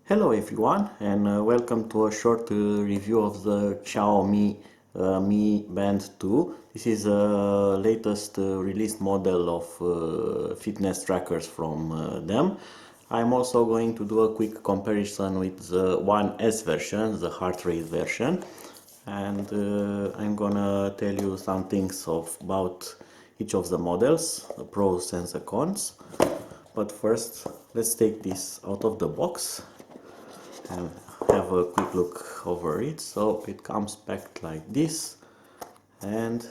Hello everyone, and welcome to a short review of the Xiaomi Mi Band 2. This is the latest released model of fitness trackers from them. I'm also going to do a quick comparison with the 1S version, the heart rate version, and I'm gonna tell you some things about each of the models, the pros and the cons. But first, let's take this out of the box and have a quick look over it. So it comes packed like this, and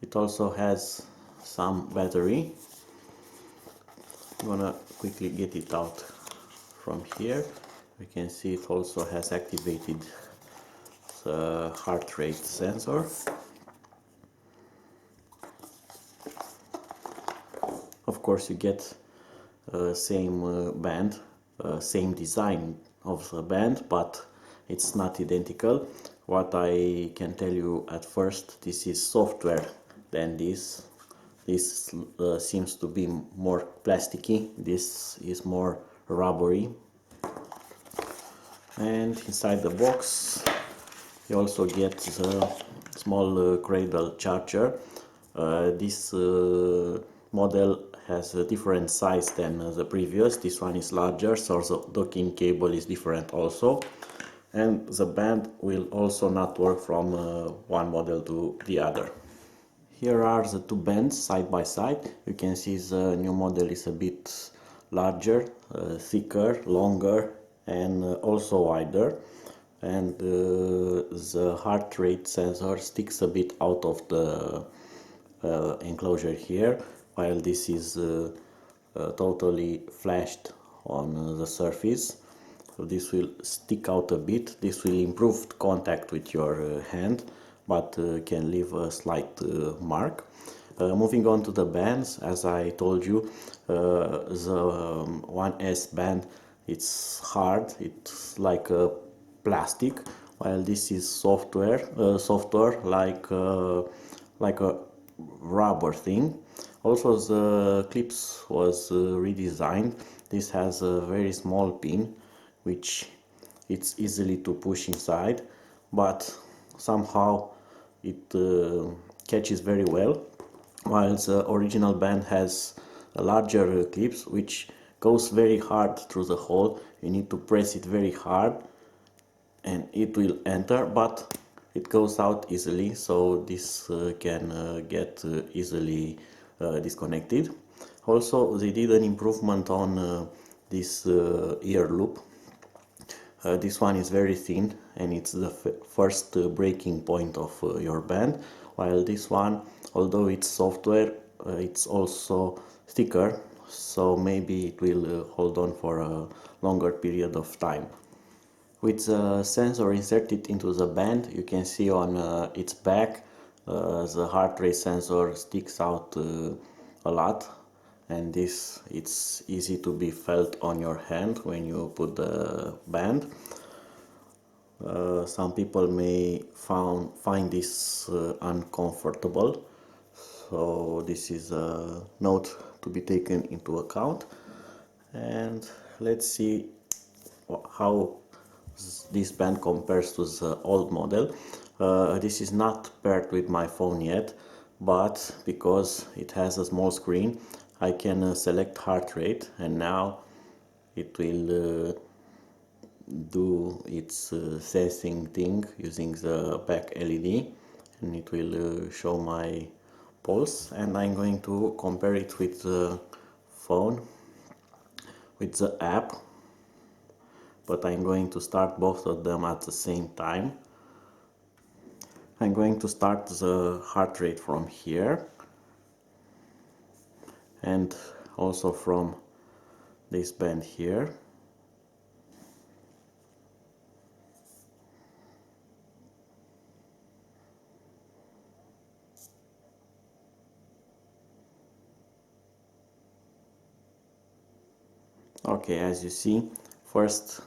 it also has some battery. I'm gonna quickly get it out from here. You can see it also has activated the heart rate sensor. Of course, you get same band, same design of the band, but it's not identical. What I can tell you at first, this is software than this. This seems to be more plasticky. This is more rubbery. And inside the box, you also get the small cradle charger. This model has a different size than the previous. This one is larger, so the docking cable is different also. And the band will also not work from one model to the other. Here are the two bands side by side. You can see the new model is a bit larger, thicker, longer, and also wider. And the heart rate sensor sticks a bit out of the enclosure here, while this is totally flashed on the surface. So this will stick out a bit. This will improve contact with your hand, but can leave a slight mark. Moving on to the bands, as I told you, the 1S band, it's hard, it's like a plastic, while this is softer like a rubber thing. Also, the clips was redesigned. This has a very small pin, which it's easily to push inside, but somehow it catches very well, while the original band has a larger clips which goes very hard through the hole. You need to press it very hard and it will enter, but it goes out easily, so this can get easily disconnected. Also, they did an improvement on this ear loop. This one is very thin and it's the first breaking point of your band, while this one, although it's software, it's also thicker, so maybe it will hold on for a longer period of time. With the sensor inserted into the band, you can see on its back the heart rate sensor sticks out a lot, and this it's easy to be felt on your hand when you put the band. Some people may find this uncomfortable, so this is a note to be taken into account. And let's see how this band compares to the old model. This is not paired with my phone yet, but because it has a small screen, I can select heart rate, and now it will do its sensing thing using the back LED, and it will show my pulse. And I'm going to compare it with the phone, with the app, but I'm going to start both of them at the same time. I'm going to start the heart rate from here and also from this band here. Okay, as you see, first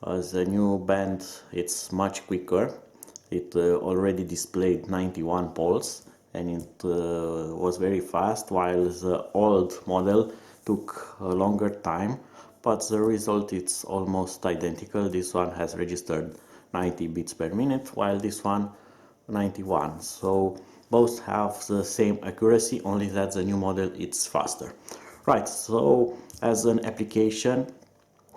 the new band, it's much quicker. It already displayed 91 pulse and it was very fast, while the old model took a longer time. but the result is almost identical. This one has registered 90 bits per minute, while this one 91. So both have the same accuracy, only that the new model it's faster. Right, so as an application,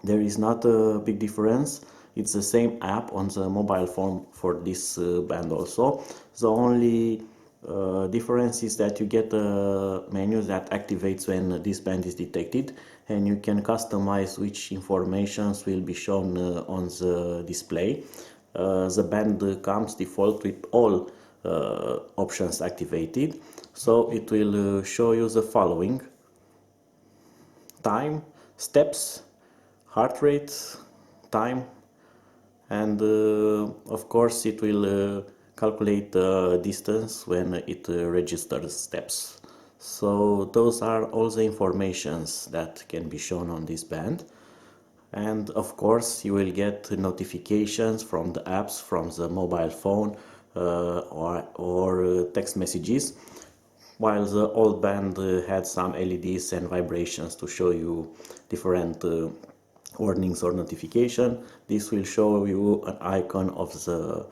there is not a big difference. It's the same app on the mobile phone for this band also. The only difference is that you get a menu that activates when this band is detected, and you can customize which informations will be shown on the display. The band comes default with all options activated, so it will show you the following: time, steps, heart rate, time, and of course it will calculate the distance when it registers steps. So those are all the informations that can be shown on this band. And of course you will get notifications from the apps, from the mobile phone, or text messages, while the old band had some LEDs and vibrations to show you different warnings or notification. This will show you an icon of the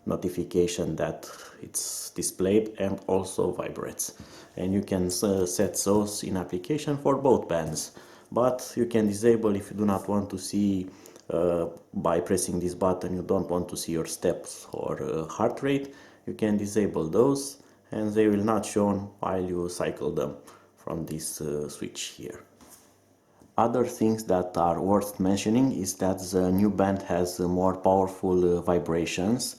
notification that it's displayed and also vibrates, and you can set those in application for both bands, but you can disable if you do not want to see by pressing this button. You don't want to see your steps or heart rate, you can disable those and they will not shown while you cycle them from this switch here. Other things that are worth mentioning is that the new band has more powerful vibrations,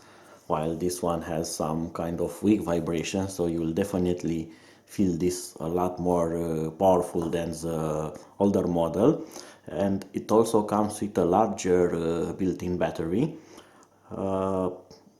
while this one has some kind of weak vibration, so you will definitely feel this a lot more powerful than the older model. And it also comes with a larger built-in battery.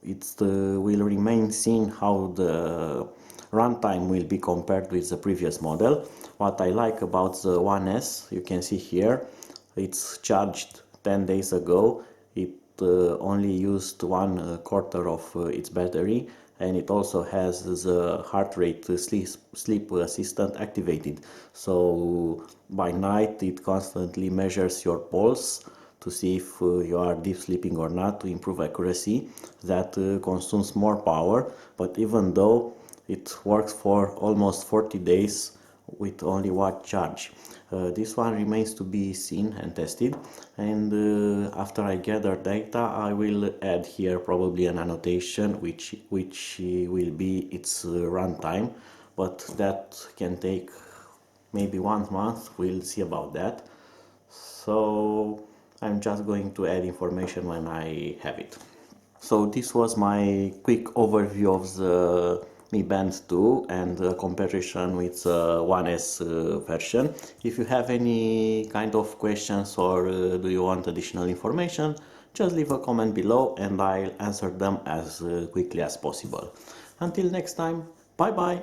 It will remain seen how the runtime will be compared with the previous model. What I like about the 1S, you can see here, it's charged 10 days ago. It only used one quarter of its battery, and it also has the heart rate sleep assistant activated. So by night it constantly measures your pulse to see if you are deep sleeping or not, to improve accuracy. That consumes more power, but even though it works for almost 40 days with only one charge. This one remains to be seen and tested, and after I gather data I will add here probably an annotation which will be its runtime, but that can take maybe 1 month, we'll see about that. So I'm just going to add information when I have it. So this was my quick overview of the Mi Band 2 and the comparison with the 1S version. If you have any kind of questions or do you want additional information, just leave a comment below and I'll answer them as quickly as possible. Until next time, bye bye!